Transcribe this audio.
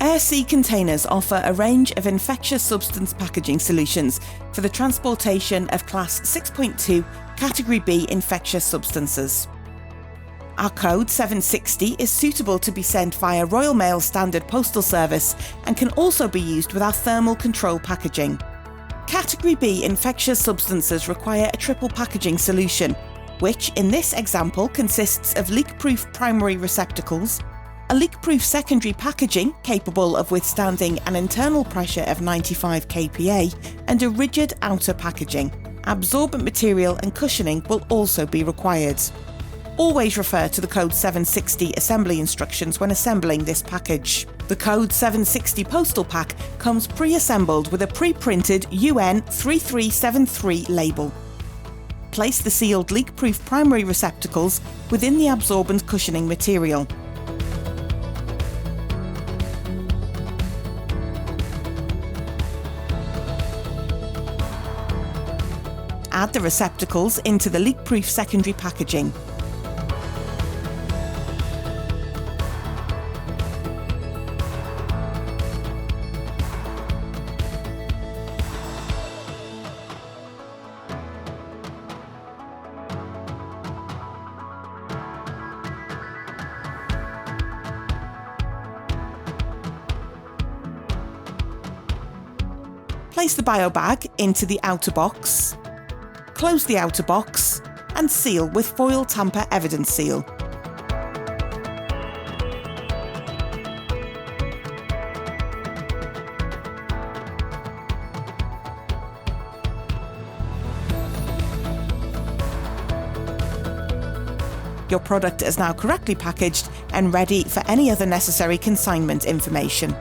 Air-Sea containers offer a range of infectious substance packaging solutions for the transportation of Class 6.2 Category B infectious substances. Our code 760 is suitable to be sent via Royal Mail Standard Postal Service and can also be used with our thermal control packaging. Category B infectious substances require a triple packaging solution, which in this example consists of leak-proof primary receptacles, a leak-proof secondary packaging capable of withstanding an internal pressure of 95 kPa, and a rigid outer packaging. Absorbent material and cushioning will also be required. Always refer to the code 760 assembly instructions when assembling this package. The code 760 Postal Pack comes pre-assembled with a pre-printed UN3373 label. Place the sealed leak-proof primary receptacles within the absorbent cushioning material. Add the receptacles into the leak-proof secondary packaging. Place the BioBag into the outer box. Close the outer box and seal with foil tamper evidence seal. Your product is now correctly packaged and ready for any other necessary consignment information.